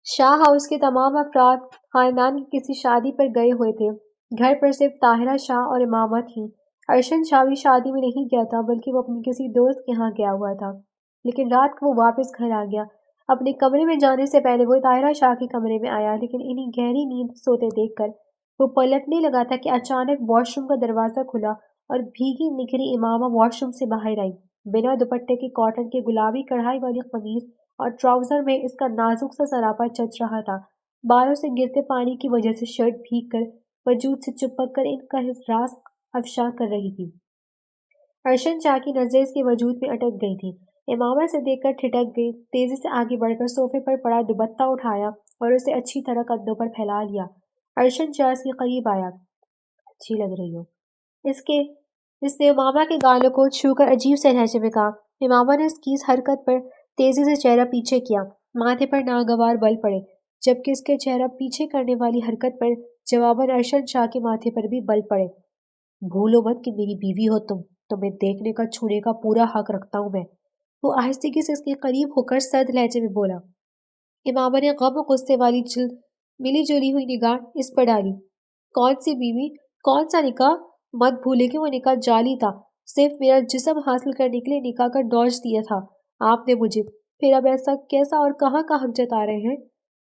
شاہ ہاؤس کے تمام افراد خاندان کی کسی شادی پر گئے ہوئے تھے۔ گھر پر صرف طاہرہ شاہ اور امامہ تھیں۔ ارشد شاہ بھی شادی میں نہیں گیا تھا بلکہ وہ اپنے کسی دوست کے یہاں گیا ہوا تھا، لیکن رات کو وہ واپس گھر آ گیا۔ اپنے کمرے میں جانے سے پہلے وہ طاہرہ شاہ کے کمرے میں آیا، لیکن انہیں گہری نیند سوتے دیکھ کر وہ پلٹنے لگا تھا کہ اچانک واش روم کا دروازہ کھلا اور بھیگی نکھری امامہ واش روم سے باہر آئی۔ بنا دوپٹے کے کاٹن کے گلابی کڑھائی والی قمیض اور ٹراؤزر میں اس کا نازک سا سراپا چچ رہا تھا۔ بالوں سے گرتے پانی کی وجہ سے شرٹ بھیگ کر وجود سے چپک کر ان کا راز افشا کر رہی تھی۔ ارشد شاہ کی نظریں اس کے وجود میں اٹک گئی تھیں۔ امامہ سے دیکھ کر ٹھٹک گئی، تیزی سے آگے بڑھ کر صوفے پر پڑا دوپٹہ اٹھایا اور اسے اچھی طرح کندھوں پر پھیلا لیا۔ ارشد شاہ اس کے قریب آیا۔ اچھی لگ رہی ہو، اس نے امامہ کے گالوں کو چھو کر عجیب سے لہجے میں کہا۔ امامہ نے اس کی اس حرکت پر تیزی سے چہرہ پیچھے کیا۔ ماتھے پر ناگوار بل پڑے، جبکہ اس کے چہرہ پیچھے کرنے والی حرکت پر جواباً ارشد شاہ کے ماتھے پر بھی بل پڑے۔ بھولو مت کہ میری بیوی ہو تم، تمہیں دیکھنے کا چھونے کا پورا حق رکھتا ہوں میں۔ وہ آہستگی سے اس کے قریب ہو کر سرد لہجے میں بولا۔ امامہ نے غم و غصے والی جلد ملی جلی ہوئی نگاہ اس پر ڈالی۔ کون سی بیوی؟ کون سا نکاح؟ مت بھولے کہ وہ نکاح جعلی تھا، صرف میرا جسم حاصل کرنے کے لیے نکاح کا ڈوج دیا تھا آپ نے مجھے۔ پھر اب ایسا کیسا اور کہاں کا حق جتا رہے ہیں؟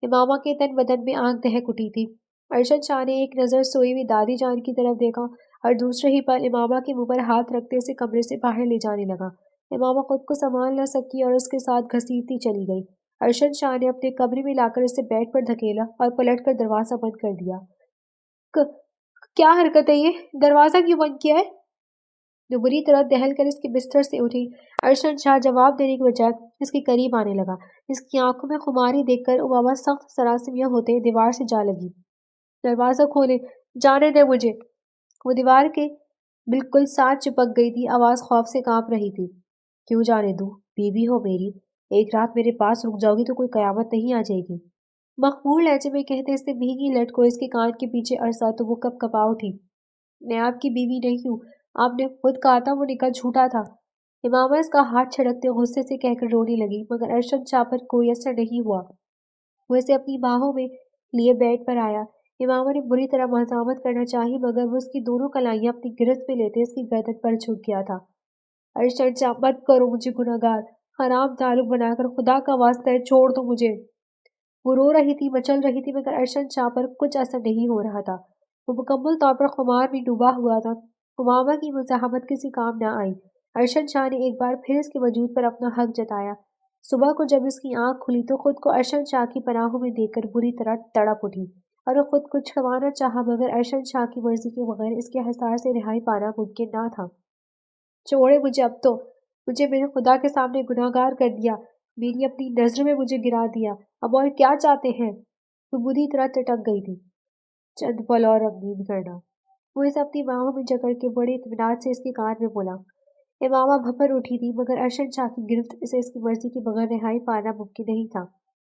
امامہ کے تن بدن میں آنکھ دہک اٹھی تھی۔ ارشد شاہ نے ایک نظر سوئی ہوئی دادی جان کی طرف دیکھا اور دوسرے ہی پل امامہ کے منہ پر ہاتھ رکھتے اسے کمرے سے باہر لے جانے لگا۔ امامہ خود کو سنبھال نہ سکی اور اس کے ساتھ گھسیٹتی چلی گئی۔ ارشد شاہ نے اپنے کمرے میں لا کر اسے بیڈ پر دھکیلا اور پلٹ کر دروازہ بند کر دیا۔ کیا حرکت ہے یہ؟ دروازہ کیوں بند کیا ہے؟ وہ بری طرح دہل کر اس کے بستر سے اٹھی۔ ارشد شاہ جواب دینے کے بجائے اس کے قریب آنے لگا۔ اس کی آنکھوں میں خماری دیکھ کر امامہ سخت سراسیمہ ہوتے دیوار سے جا لگی۔ دروازہ کھولے، جانے دے مجھے۔ وہ دیوار کے بالکل ساتھ چپک گئی تھی، آواز خوف سے کانپ رہی تھی۔ کیوں جانے دوں؟ بیوی ہو میری، ایک رات میرے پاس رک جاؤ گی تو کوئی قیامت نہیں آ جائے گی۔ مخمور لہجے میں کہتے اس نے بھیگی لٹ کو اس کے کان کے پیچھے عرصہ تو وہ کپ کپا اٹھی۔ میں آپ کی بیوی نہیں ہوں، آپ نے خود کہا تھا وہ نکاح جھوٹا تھا۔ امامہ اس کا ہاتھ چھڑکتے غصے سے کہہ کر رونے لگی، مگر ارشد شاہ پر کوئی اثر نہیں ہوا۔ وہ اسے اپنی باہوں میں لیے بیڈ پر آیا۔ امامہ نے بری طرح مزاحمت کرنا چاہی مگر وہ اس کی دونوں کلائیاں اپنی گرفت میں لیتے اس کی گردن پر جھک گیا تھا۔ ارشد شاہ، مت کرو مجھے گنہگار، حرام تعلق بنا کر، خدا کا واسطہ ہے چھوڑ دو مجھے۔ وہ رو رہی تھی، مچل رہی تھی مگر ارشد شاہ پر کچھ اثر نہیں ہو رہا تھا۔ وہ مکمل طور پر خمار میں ڈوبا ہوا تھا۔ امامہ کی مزاحمت کسی کام نہ آئی۔ ارشد شاہ نے ایک بار پھر اس کے وجود پر اپنا حق جتایا۔ صبح کو جب اس کی آنکھ کھلی تو خود کو ارشد شاہ کی پناہوں میں دیکھ کر بری طرح تڑپ اٹھی اور وہ خود کو چھڑوانا چاہا مگر ارشد شاہ کی مرضی کے بغیر اس کے حصار سے رہائی پانا ممکن نہ تھا۔ چھوڑے مجھے اب تو، مجھے میرے خدا کے سامنے گناہگار کر دیا، میری اپنی نظر میں مجھے گرا دیا، اب اور کیا چاہتے ہیں؟ وہ بری طرح ٹٹک گئی تھی۔ چند پل اور رنگین کرنا۔ وہ اسے اپنی باہوں میں جکڑ کے بڑے اطمینان سے اس کے کان میں بولا۔ امامہ بھپر اٹھی تھی مگر ارشد شاہ کی گرفت سے اس کی مرضی کے بغیر رہائی پانا ممکن نہیں تھا۔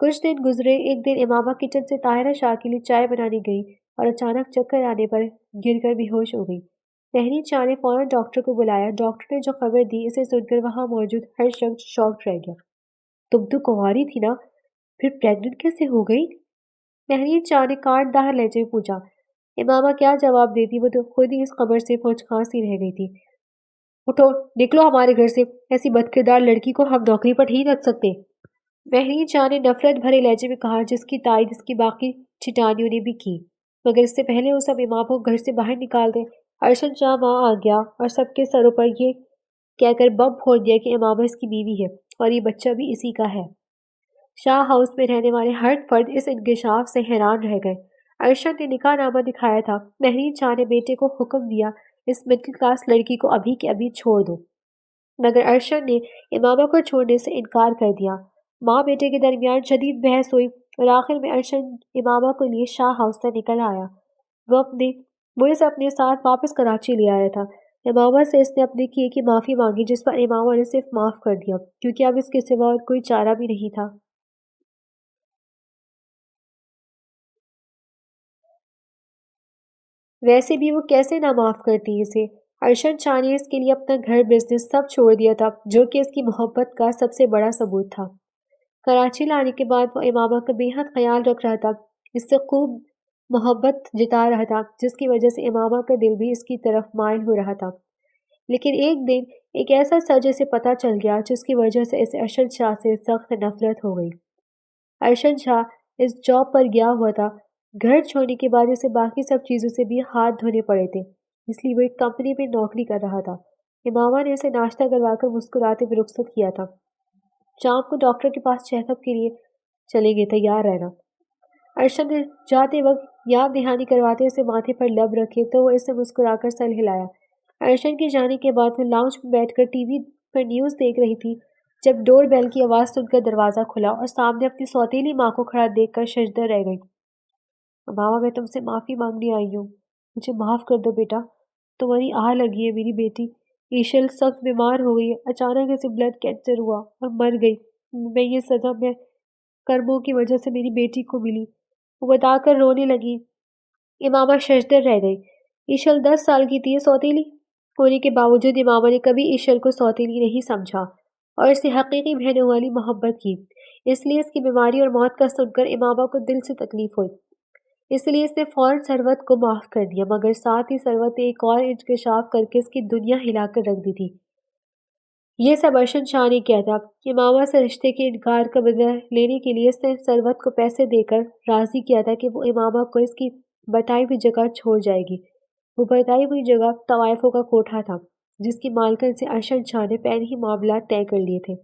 کچھ دن گزرے۔ ایک دن امامہ کچن سے طاہرہ شاہ کے لیے چائے بنانے گئی اور اچانک چکر آنے پر گر کر بے ہوش ہو گئی۔ تحریر شاہ نے فوراً ڈاکٹر کو بلایا۔ ڈاکٹر نے جو خبر دی اسے سن کر وہاں موجود ہر شخص شاکڈ رہ گیا۔ تم تو کنواری تھی نا، پھر پریگننٹ کیسے ہو گئی؟ تحریر شاہ نے کاٹ دار لہجے میں پوچھا۔ امامہ کیا جواب دیتی، وہ تو خود ہی اس خبر سے پہنچ خاصی رہ گئی تھی۔ اٹھو، نکلو ہمارے گھر سے، ایسی بدکردار لڑکی کو ہم نوکری پر نہیں رکھ سکتے۔ تحریر شاہ نے نفرت بھرے لہجے میں کہا، جس کی تائید اس کی باقی چھٹانیوں نے بھی کی، مگر اس سے پہلے وہ سب امامہ کو گھر سے باہر نکال دیں۔ ارشد شاہ وہاں آ گیا اور سب کے سروں پر یہ کہہ کر بم پھوڑ دیا کہ امامہ اس کی بیوی ہے اور یہ بچہ بھی اسی کا ہے۔ شاہ ہاؤس میں رہنے والے ہر فرد اس انکشاف سے حیران رہ گئے۔ ارشد نے نکاح نامہ دکھایا تھا۔ تحریر شاہ نے بیٹے کو حکم دیا، اس مڈل کلاس لڑکی کو ابھی کے ابھی چھوڑ دو، مگر ارشد نے امامہ کو چھوڑنے سے انکار کر دیا۔ ماں بیٹے کے درمیان شدید بحث ہوئی اور آخر میں ارشد امامہ کو لیے شاہ ہاؤس سے نکل آیا۔ وہ اسے اپنے ساتھ واپس کراچی لے آیا تھا۔ امامہ سے اس نے اپنے کیے کی معافی مانگی، جس پر امامہ نے صرف معاف کر دیا، کیونکہ اب اس کے سوا اور کوئی چارہ بھی نہیں تھا۔ ویسے بھی وہ کیسے نہ معاف کرتی اسے؟ ارشد شاہ نے اس کے لیے اپنا گھر، بزنس سب چھوڑ دیا تھا، جو کہ اس کی محبت کا سب سے بڑا ثبوت تھا۔ کراچی لانے کے بعد وہ امامہ کا بے حد خیال رکھ رہا تھا، اس سے خوب محبت جتا رہا تھا، جس کی وجہ سے امامہ کا دل بھی اس کی طرف مائل ہو رہا تھا۔ لیکن ایک دن ایک ایسا سچ اسے پتہ چل گیا، جس کی وجہ سے اسے ارشد شاہ سے سخت نفرت ہو گئی۔ ارشد شاہ اس جاب پر گیا ہوا تھا۔ گھر چھوڑنے کے بعد اسے باقی سب چیزوں سے بھی ہاتھ دھونے پڑے تھے، اس لیے وہ ایک کمپنی میں نوکری کر رہا تھا۔ امامہ نے اسے ناشتہ کروا کر مسکراتے ہوئے رخصت کیا تھا۔ شام کو ڈاکٹر کے پاس چیک اپ کے لیے چلیں گے، تیار رہنا۔ ارشد نے جاتے وقت یاد دہانی کرواتے اسے ماتھے پر لب رکھے تو وہ اسے مسکرا کر سر ہلایا۔ ارشد کے جانے کے بعد وہ لاؤنج میں بیٹھ کر ٹی وی پر نیوز دیکھ رہی تھی، جب ڈور بیل کی آواز سن کر دروازہ کھلا اور سامنے اپنی سوتیلی ماں کو کھڑا دیکھ کر ششدر رہ گئی۔ امامہ، میں تم سے معافی مانگنے آئی ہوں، مجھے معاف کر دو بیٹا، تمہاری آہ لگی ہے میری بیٹی ایشل سخت بیمار ہو گئی ہے، اچانک اسے بلڈ کینسر ہوا اور مر گئی، میں یہ سزا میں کرموں کی وجہ سے میری بیٹی کو ملی، وہ بتا کر رونے لگی۔ امامہ ششدر رہ گئی۔ ایشل 10 سال کی تھی، سوتیلی ہونے کے باوجود امامہ نے کبھی ایشل کو سوتیلی نہیں سمجھا اور اسے حقیقی بہنوں والی محبت کی، اس لیے اس کی بیماری اور موت کا سن کر امامہ کو دل سے تکلیف ہوئی، اس لیے اس نے فوراً ثروت کو معاف کر دیا، مگر ساتھ ہی ثروت نے ایک اور انکشاف کر کے اس کی دنیا ہلا کر رکھ دی تھی۔ یہ سب ارشد شاہ نے کیا تھا۔ امامہ سے رشتے کے انکار کا بدلہ لینے کے لیے اس نے ثروت کو پیسے دے کر راضی کیا تھا کہ وہ امامہ کو اس کی بتائی ہوئی جگہ چھوڑ جائے گی۔ وہ بتائی ہوئی جگہ طوائفوں کا کوٹھا تھا، جس کی مالکن سے ارشد شاہ نے پہلے ہی معاملات طے کر لیے تھے۔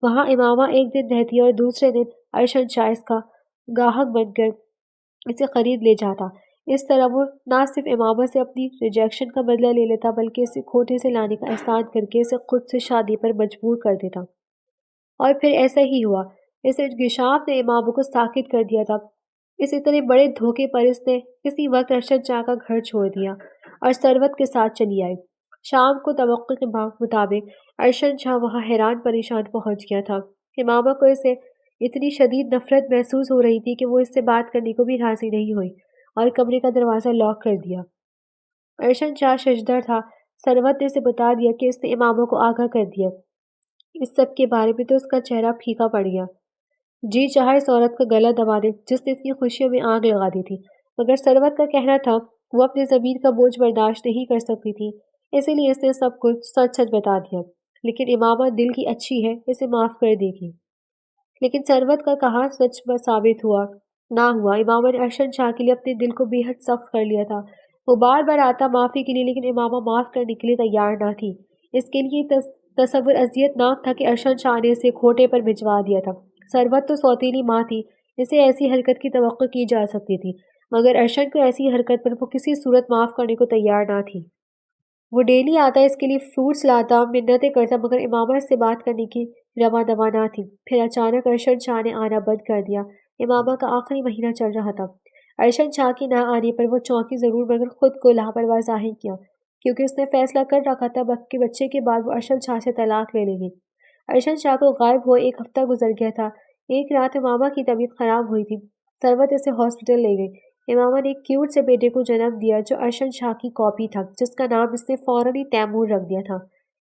وہاں امامہ ایک دن رہتی اور دوسرے دن ارشد شاہ اس کا گاہک بن کر اسے خرید لے جاتا۔ اس طرح وہ نہ صرف امامہ سے اپنی ریجیکشن کا بدلہ لے لیتا، بلکہ اسے کھوٹے سے لانے کا احسان کر کے اسے خود سے شادی پر مجبور کر دیتا۔ اور پھر ایسا ہی ہوا۔ اس انکشاف نے امامہ کو ساکت کر دیا تھا۔ اس اتنے بڑے دھوکے پر اس نے کسی وقت ارشد شاہ کا گھر چھوڑ دیا اور ثروت کے ساتھ چلی آئی۔ شام کو توقع کے مطابق ارشد شاہ وہاں حیران پریشان پہنچ گیا تھا۔ امامہ کو اسے اتنی شدید نفرت محسوس ہو رہی تھی کہ وہ اس سے بات کرنے کو بھی راضی نہیں ہوئی اور کمرے کا دروازہ لاک کر دیا۔ ارشد شاہ ششدر تھا۔ ثروت نے اسے بتا دیا کہ اس نے امامہ کو آگاہ کر دیا اس سب کے بارے میں، تو اس کا چہرہ پھیکا پڑ گیا۔ جی چاہا اس عورت کا گلا دبا دے جس نے اس کی خوشیوں میں آگ لگا دی تھی، مگر ثروت کا کہنا تھا وہ اپنی ضمیر کا بوجھ برداشت نہیں کر سکتی تھی، اسی لیے اس نے سب کچھ سچ سچ بتا دیا۔ لیکن امامہ دل کی اچھی ہے، اسے معاف کر دے گی۔ لیکن ثروت کا کہا سچ ثابت ہوا نہ ہوا۔ امامہ نے ارشد شاہ کے لیے اپنے دل کو بے حد سخت کر لیا تھا۔ وہ بار بار آتا معافی کے لیے، لیکن امامہ معاف کرنے کے لیے تیار نہ تھی۔ اس کے لیے تصور اذیت ناک تھا کہ ارشد شاہ نے اسے کھوٹے پر بھجوا دیا تھا۔ ثروت تو سوتیلی ماں تھی، اسے ایسی حرکت کی توقع کی جا سکتی تھی، مگر ارشد کو ایسی حرکت پر وہ کسی صورت معاف کرنے کو تیار نہ تھی۔ وہ ڈیلی آتا، اس کے لیے فروٹس لاتا، منتیں کرتا، مگر امامہ اس سے بات کرنے کی رواں دواں نہ تھی۔ پھر اچانک ارشد شاہ نے آنا بند کر دیا۔ امامہ کا آخری مہینہ چل رہا تھا۔ ارشد شاہ کے نہ آنے پر وہ چونکی ضرور، مگر خود کو لاپرواہ ظاہر کیا، کیونکہ اس نے فیصلہ کر رکھا تھا کہ بچے کے بعد وہ ارشد شاہ سے طلاق لے لے گی۔ ارشد شاہ کو غائب ہوئے 1 ہفتہ گزر گیا تھا۔ ایک رات امامہ کی طبیعت خراب ہوئی تھی۔ ثروت اسے ہاسپٹل لے گئی۔ امامہ نے ایک کیوٹ سے بیٹے کو جنم دیا جو ارشد شاہ کی کاپی تھا، جس کا نام اس نے فوراً ہی تیمور رکھ دیا تھا۔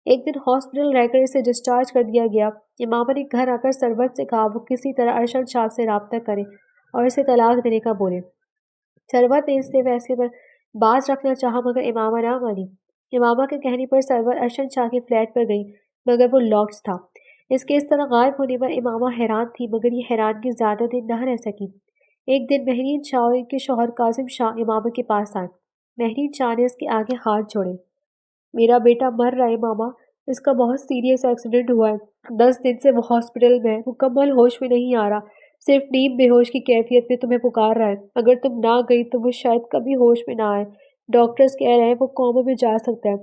ایک دن ہاسپٹل رہ کر اسے ڈسچارج کر دیا گیا۔ امامہ نے گھر آ کر ثروت سے کہا وہ کسی طرح ارشد شاہ سے رابطہ کرے اور اسے طلاق دینے کا بولے۔ ثروت نے اس کے فیصلے پر باز رکھنا چاہا مگر امامہ نہ مانی۔ امامہ کے کہنے پر ثروت ارشد شاہ کے فلیٹ پر گئی مگر وہ لاکڈ تھا۔ اس کے اس طرح غائب ہونے پر امامہ حیران تھی مگر یہ حیرانگی زیادہ دن نہ رہ سکی۔ ایک دن مہرین شاہ اور ان کے شوہر کاظم شاہ امامہ کے پاس آئے۔ مہرین شاہ نے اس کے آگے ہاتھ جوڑے۔ میرا بیٹا مر رہا ہے ماما، اس کا بہت سیریس ایکسیڈنٹ ہوا ہے۔ 10 دن سے وہ ہاسپٹل میں ہے، مکمل ہوش میں نہیں آ رہا، صرف نیم بے ہوش کی کیفیت میں تمہیں پکار رہا ہے۔ اگر تم نہ گئی تو وہ شاید کبھی ہوش میں نہ آئے، ڈاکٹرز کہہ رہے ہیں وہ کوما میں جا سکتا ہے۔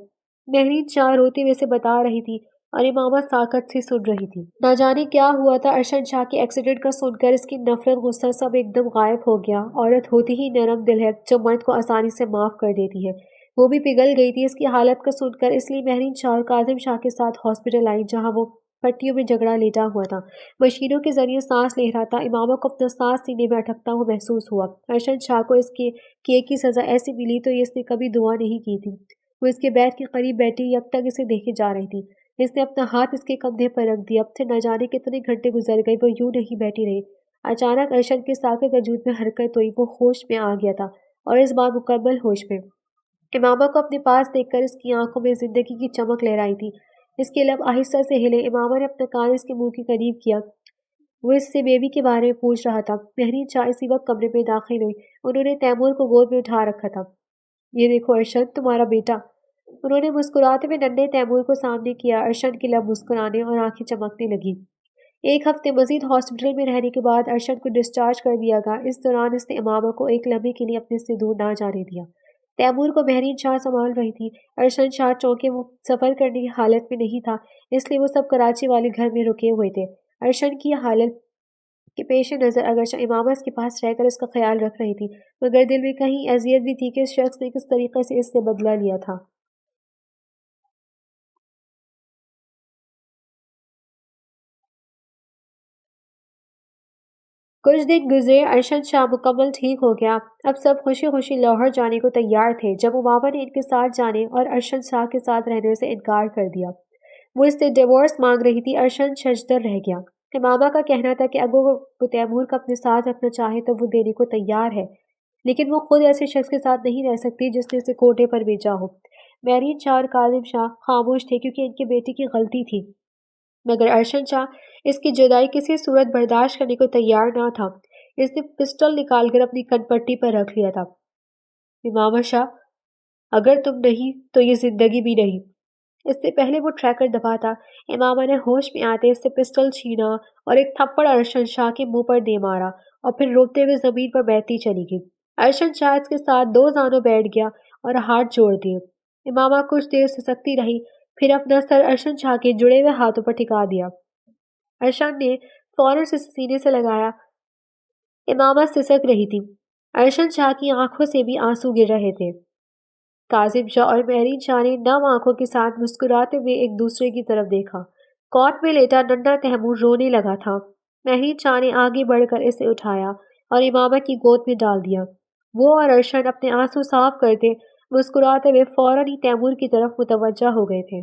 مہرین شاہ روتے ہوئے سے بتا رہی تھی اور امامہ ساکت سے سن رہی تھی۔ نہ جانے کیا ہوا تھا، ارشد شاہ کے ایکسیڈنٹ کا سن کر اس کی نفرت غصہ سب ایک دم غائب ہو گیا۔ عورت ہوتی ہی نرم دل ہے جو مرد کو آسانی سے معاف کر دیتی ہے۔ وہ بھی پگھل گئی تھی اس کی حالت کو سن کر، اس لیے مہرین شاہ اور کاظم شاہ کے ساتھ ہاسپٹل آئی جہاں وہ پٹیوں میں جھگڑا لیٹا ہوا تھا، مشینوں کے ذریعے سانس لے رہا تھا۔ امامہ کو اپنا سانس سینے میں اٹکتا ہوا محسوس ہوا۔ ارشد شاہ کو اس کے کیے کی سزا ایسی ملی تو اس نے کبھی دعا نہیں کی تھی۔ وہ اس کے بیڈ کے قریب بیٹھی اب تک اسے دیکھے جا رہی تھی۔ اس نے اپنا ہاتھ اس کے کندھے پر رکھ دیا۔ اب سے نہ جانے کتنے گھنٹے گزر گئے، وہ یوں نہیں بیٹھی رہی۔ اچانک ارشد کے ساکت وجود میں حرکت ہوئی، وہ ہوش میں آ گیا تھا اور اس بار مکمل ہوش میں۔ امامہ کو اپنے پاس دیکھ کر اس کی آنکھوں میں زندگی کی چمک لہر آئی تھی۔ اس کے لب آہستہ سے ہلے۔ امامہ نے اپنا کان اس کے منہ کے قریب کیا۔ وہ اس سے بیبی کے بارے میں پوچھ رہا تھا۔ مہرین شاہ اسی وقت کمرے میں داخل ہوئی۔ انہوں نے تیمور کو گود میں اٹھا رکھا تھا۔ یہ دیکھو ارشد، تمہارا بیٹا۔ انہوں نے مسکراتے ہوئے ننھے تیمور کو سامنے کیا۔ ارشد کے لب مسکرانے اور آنکھیں چمکنے لگیں۔ ایک ہفتے مزید ہاسپٹل میں رہنے کے بعد ارشد کو ڈسچارج کر دیا گیا۔ اس دوران اس نے امامہ کو ایک لمحے کے لیے اپنے سے دور نہ جانے دیا۔ تیمور کو مہرین شاہ سنبھال رہی تھی۔ ارشد شاہ چونکہ وہ سفر کرنے کی حالت میں نہیں تھا، اس لیے وہ سب کراچی والے گھر میں رکے ہوئے تھے۔ ارشد کی حالت کے پیش نظر اگرچہ امامہ اس کے پاس رہ کر اس کا خیال رکھ رہی تھی مگر دل میں کہیں اذیت بھی تھی کہ اس شخص نے کس طریقے سے اس سے بدلہ لیا تھا۔ کچھ دن گزرے، ارشد شاہ مکمل ٹھیک ہو گیا۔ اب سب خوشی خوشی لاہور جانے کو تیار تھے جب امامہ نے ان کے ساتھ جانے اور ارشد شاہ کے ساتھ رہنے سے انکار کر دیا۔ وہ اس سے ڈیورس مانگ رہی تھی۔ ارشد ششدر رہ گیا۔ امامہ کا کہنا تھا کہ اگر وہ تیمور کو اپنے ساتھ رکھنا چاہے تو وہ دینے کو تیار ہے، لیکن وہ خود ایسے شخص کے ساتھ نہیں رہ سکتی جس نے اسے کوٹے پر بھیجا ہو۔ مہرین شاہ اور کاظم شاہ خاموش تھے کیونکہ ان کے بیٹے کی غلطی تھی، مگر ارشد شاہ اس کی جدائی کسی صورت برداشت کرنے کو تیار نہ تھا۔ اس نے پسٹل نکال کر اپنی کن پٹی پر رکھ لیا تھا۔ امامہ شاہ، اگر تم نہیں تو یہ زندگی بھی نہیں۔ اس سے پہلے وہ ٹریکر دبا تھا، امامہ نے ہوش میں آتے اس سے پسٹل چھینا اور ایک تھپڑ ارشد شاہ کے منہ پر دے مارا اور پھر روتے ہوئے زمین پر بیٹھتی چلی گئی۔ ارشد شاہ اس کے ساتھ دو زانوں بیٹھ گیا اور ہاتھ جوڑ دیے۔ امامہ کچھ دیر سسکتی رہی، پھر اپنا سر ارشد شاہ کے جڑے ہوئے ہاتھوں پر ٹکا دیا۔ ارشد نے فوراً سے سینے سے لگایا۔ امامہ سسک رہی تھی۔ ارشد شاہ کی آنکھوں سے بھی آنسو گر رہے تھے۔ کاظم شاہ اور مہرین شاہ نے نم آنکھوں کے ساتھ مسکراتے ہوئے ایک دوسرے کی طرف دیکھا۔ کوٹ میں لیٹا ننھا تیمور رونے لگا تھا۔ مہرین شاہ نے آگے بڑھ کر اسے اٹھایا اور امامہ کی گود میں ڈال دیا۔ وہ اور ارشد اپنے آنسو صاف کرتے مسکراتے ہوئے فوراً ہی تیمور کی طرف متوجہ ہو گئے تھے۔